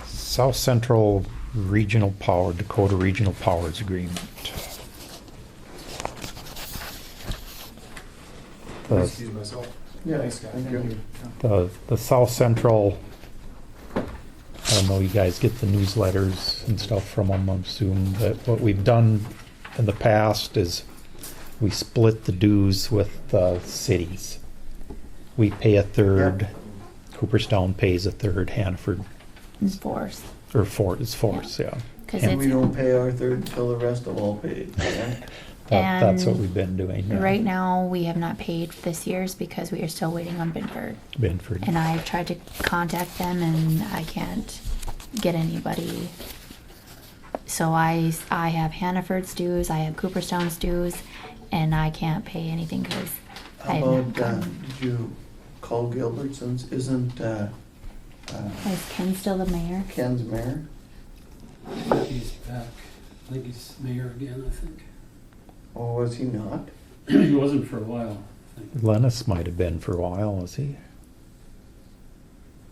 South Central Regional Power, Dakota Regional Powers Agreement. Excuse myself. Yeah, Thanks, guys. thank you. The South Central, I don't know, you guys get the newsletters and stuff from them, I assume, but what we've done in the past is we split the dues with the cities. We pay a third, Cooperstown pays a third, Hanford, It's forced. or it's Force, yeah. Because And we it's, don't pay our third until the rest of all paid. Yeah. That's what And we've been doing. Yeah. right now, we have not paid this year's because we are still waiting on Binford. Binford. And I've tried to contact them and I can't get anybody. So I have Hannaford's dues, I have Cooperstown's dues, and I can't pay anything because I How have not about, come. did you call Gilbertson's? Isn't, Is Ken still the mayor? Ken's mayor? He's back. I think he's mayor again, I think. Or was he not? He wasn't for a while, I think. Lennis might have been for a while, was he?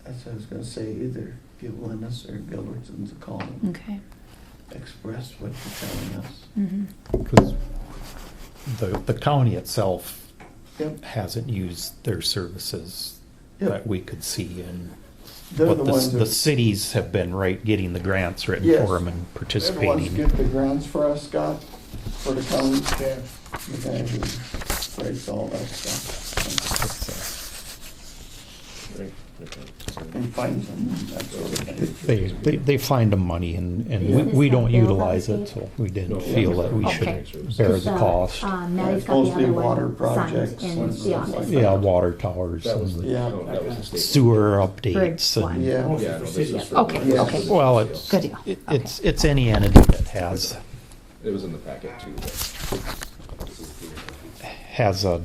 That's what I was gonna say, either give Lennis or Gilbertson's a call and Okay. express what you're telling us. Mm-hmm. Because the county itself Yep. hasn't used their services Yep. that we could see, and They're what the the ones the that, cities have been getting the grants written Yes. for them and they're the ones that participating. get the grants for us, Scott, for the county. Yeah. The guy who writes all that stuff Right, okay. and finds them and that sort of thing. They find them money, and Is we this don't that bill utilize that we it, so we didn't No, feel that we Okay. should bear the cost. Maddie's It's got the mostly other water one projects signed in and the stuff office. like Yeah, water towers That was and the, Yeah. no, that was the state. sewer updates Bridge one. and, Yeah. Yeah, no, this is for- Okay, Yeah. okay. well, it's, Good deal. it's any entity that It was in the packet too, but. has a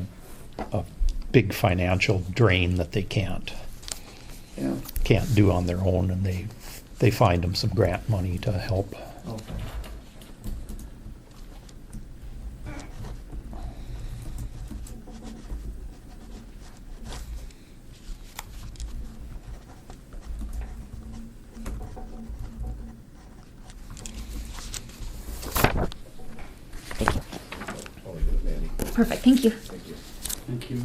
big financial drain that they can't do on their own, and they find them some grant money to help. Okay. I'll leave it at Mandy. Perfect, thank you. Thank you. Thank you,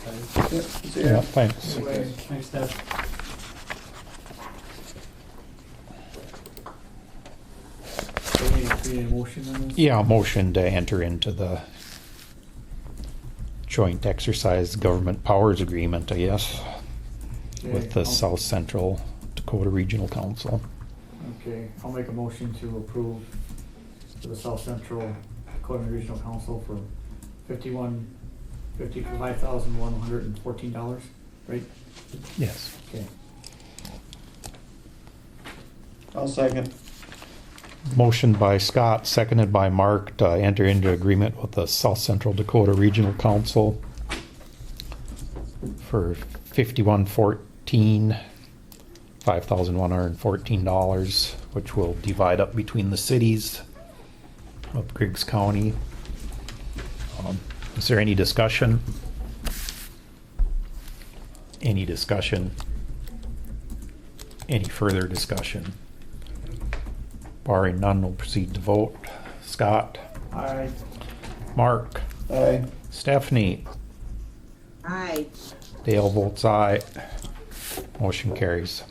guys. Yeah, see Yeah, ya. thanks. Thanks, Deb. So we need to create a motion on this? Yeah, motion to enter into the joint exercise government powers agreement, I guess, with the Okay, South Central Dakota Regional Council. Okay, I'll make a motion to approve to the South Central Dakota Regional Council for $55,114, right? Yes. Okay. I'll second. Motion by Scott, seconded by Mark to enter into agreement with the South Central Dakota Regional Council for 5114, $5,114, which will divide up between the cities of Griggs County. Is there any discussion? Any discussion? Any further discussion? Barring none, we'll proceed to vote. Scott? Aye. Mark? Aye. Stephanie? Aye. Dale votes aye. Motion carries.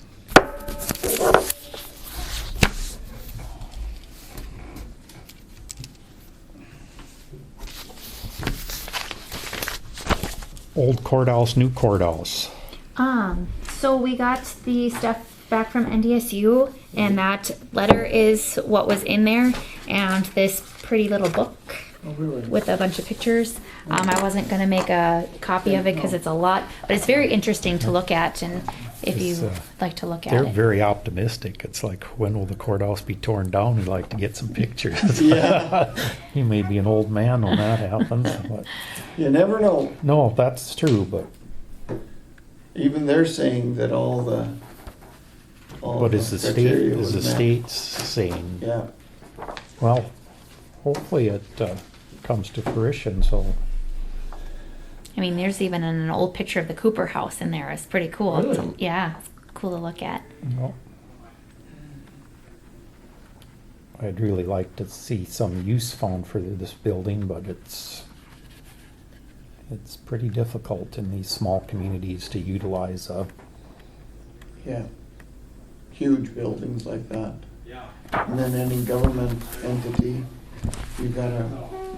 Old courthouse, new courthouse. So we got the stuff back from NDSU, and that letter is what was in there, and this pretty little book Oh, really? with a bunch of pictures. I wasn't gonna make a copy of it because it's a lot, but it's very interesting to look at, and if It's, you like to look They're at it. very optimistic. It's like, when will the courthouse be torn down? We'd like to get some pictures. Yeah. You may be an old man when that happens, but You never know. no, that's true, but Even they're saying that all the. what is the state, criteria is the was met. state saying? Yeah. Well, hopefully it comes to fruition, so. I mean, there's even an old picture of the Cooper house in there. It's pretty cool. Really? Yeah, it's cool to look at. Well, I'd really like to see some use found for this building, but it's pretty difficult in these small communities to utilize Yeah. Huge buildings like that. And then any government entity, you gotta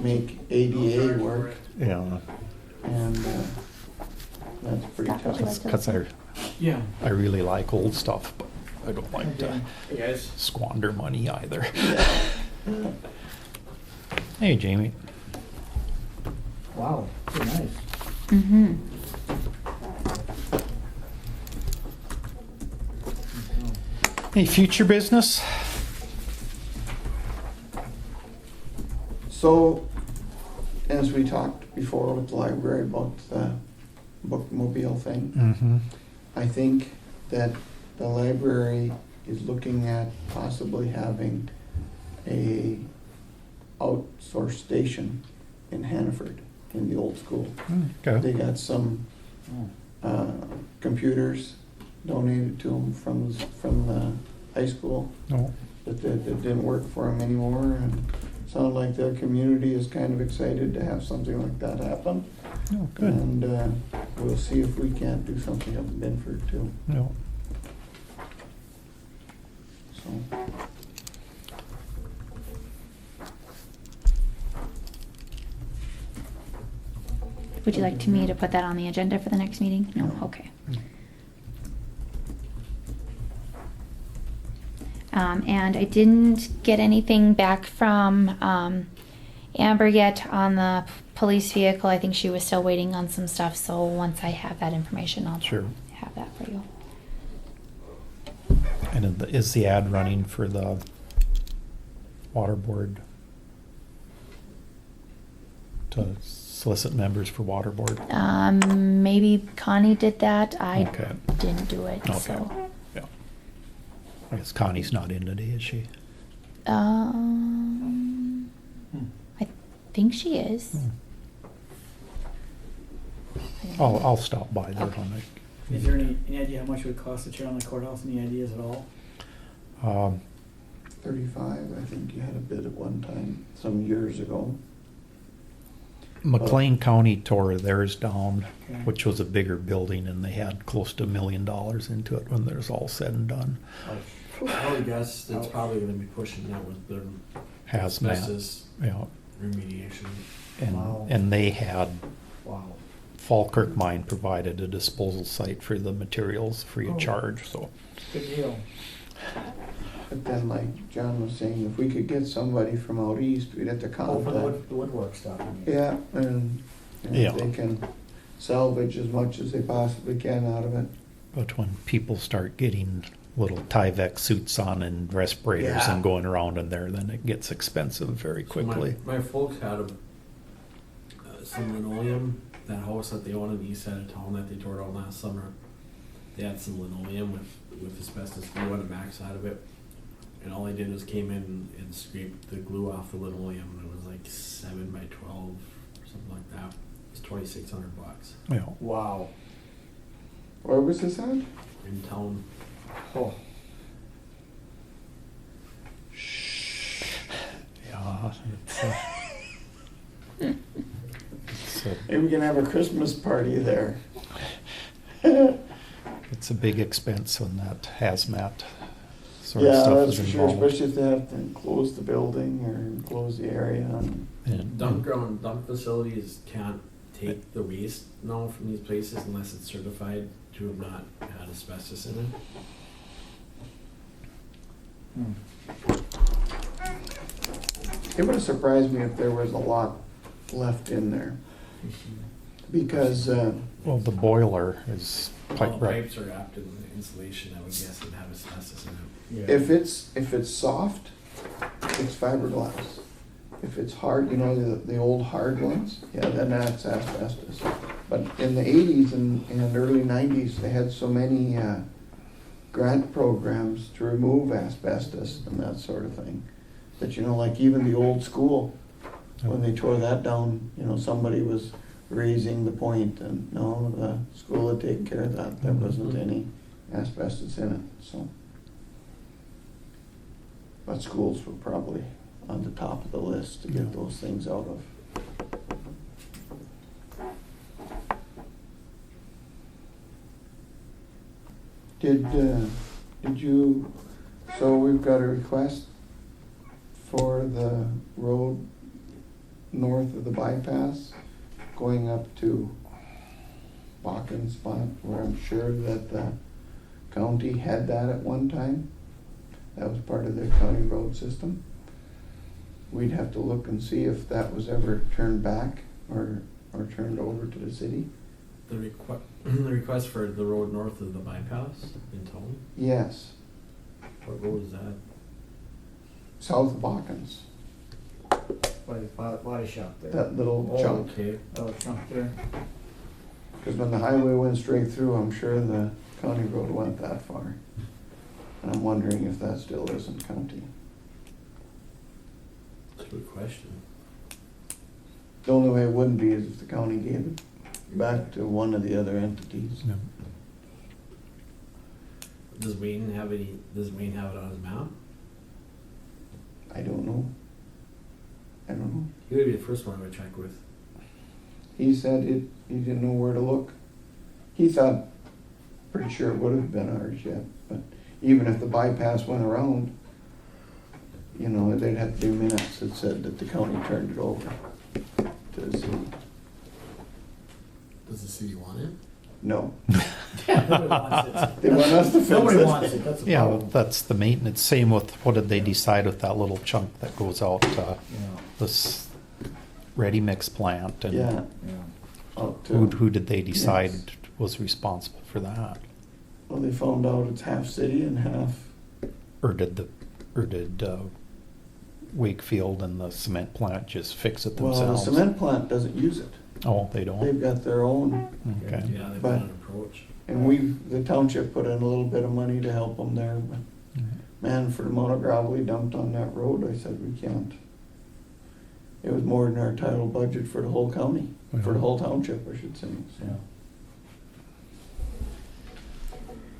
make ADA work, yeah, and that's pretty Scott, would you tough. like to because listen? Yeah. I really like old stuff, but I don't like to Hey, guys. squander money either. Hey, Jamie. Wow, very nice. Mm-hmm. Any future business? So, as we talked before with the library about the bookmobile thing, Mm-hmm. I think that the library is looking at possibly having a outsourced station in Hannaford, in the old school. Okay. They got some computers donated to them from the high school No. that didn't work for them anymore, and sounded like the community is kind of excited to have something like that happen. Oh, good. And we'll see if we can't do something up in Binford too, No. so. Would you like me to put that on the agenda for the next meeting? No? Okay. And I didn't get anything back from Amber yet on the police vehicle. I think she was still waiting on some stuff, so once I have that information, I'll Sure. have that for you. And is the ad running for the water board? To solicit members for water board? Maybe Connie did that. I Okay. didn't do it, Okay. so. Yeah. I guess Connie's not in today, is she? I think she is. I'll stop by there on Is there any idea how much it would cost to tear on the courthouse? Any ideas at all? it. 35, I think you had a bid at one time, some years ago. McLean County tore theirs down, Okay. which was a bigger building, and they had close to $1 million into it when there's all said and done. I would guess it's probably gonna be pushing that with their Hazmat, asbestos yeah. remediation. Wow. And they had, Wow. Falkirk Mine provided a disposal site for the materials free of Oh. charge, so. Good deal. But then, like John was saying, if we could get somebody from out east, we'd have to Oh, for contact. the woodwork stuff. I mean. Yeah, and Yeah. if they can salvage as much as they possibly can out of it. But when people start getting little Tyvek suits on and respirators Yeah. and going around in there, then it gets expensive very So quickly. My folks had some linoleum, that house that they own in the east side of town that they tore down last summer. They had some linoleum with asbestos glue on the backside of it. And all they did was came in and scraped the glue off the linoleum. And it was like 7 by 12 or something like that. It was $2,600 Yeah. Wow. Where was this at? in town. Oh, Yeah. It's Maybe we can have a Christmas party there. it's a big expense when that hazmat sort of Yeah, stuff that's is for sure, involved. especially if they have to enclose the building or enclose the area. And Dump facilities can't take the waste now from these places unless it's certified to have not had asbestos in it. it would have surprised me if there was a lot left in there. Because, Well, the boiler is All pipe the right. pipes are wrapped in insulation, I would guess, and have asbestos in it. yeah. if it's soft, it's fiberglass. If it's hard, you know, the old hard ones, yeah, then that's asbestos. But in the 80s and early 90s, they had so many grant programs to remove asbestos and that sort of thing. That, you know, like even the old school, when they tore that down, you know, somebody was raising the point and no, the school had taken care of that. There wasn't any asbestos in it, so. But schools were probably on the top of the list to get those things out of. Did you, so we've got a request for the road north of the bypass going up to Bakken spot where I'm sure that the county had that at one time. That was part of their county road system. We'd have to look and see if that was ever turned back or turned over to the city. The request for the road north of the bypass in town, Yes, what road is that? south of Bakken's, By the body shop there. that little Oh, chunk. Okay, Oh, chunk there. Because when the highway went straight through, I'm sure the county road went that far. And I'm wondering if that still isn't county. that's a good question. The only way it wouldn't be is if the county gave it back to one of the other entities. Yeah. Does Wayne have it on his map? I don't know. He would be the first one I would check with. He said he didn't know where to look. He thought, pretty sure it would have been ours yet, but even if the bypass went around, you know, they'd have to do minutes that said that the county turned it over to the city. Does the city want it? No, Nobody wants it. they want us to fix Nobody it. wants it, that's the Yeah, problem. that's the maintenance. Same with, what did they decide with that little chunk that goes out, Yeah, this ready mix plant? And Yeah, yeah. out to, who did they decide Yes. was responsible for that? well, they found out it's half city and half, Or did Wakefield and the cement plant just fix it well, the themselves? cement plant doesn't use it. Oh, they don't? They've got their own, Okay. Yeah, they've But- got an approach. and the township put in a little bit of money to help them there, but man, for the amount of gravel we dumped on that road, I said, we can't. It was more than our title budget for the whole county, for the whole township, I should say. So. Yeah.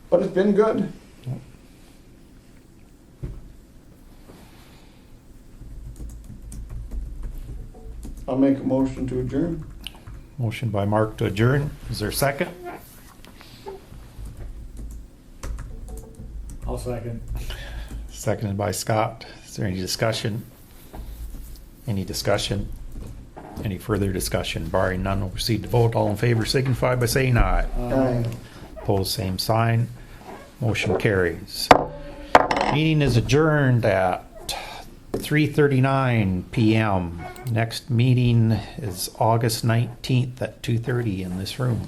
But it's been good. I'll make a motion to adjourn. Motion by Mark to adjourn. Is there a second? I'll second. Seconded by Scott. Is there any discussion? Any discussion? Any further discussion? Barring none, we'll proceed to vote. All in favor signify by saying aye. Aye. Opposed, same sign. Motion carries. Meeting is adjourned at 3:39 PM. Next meeting is August 19th at 2:30 in this room.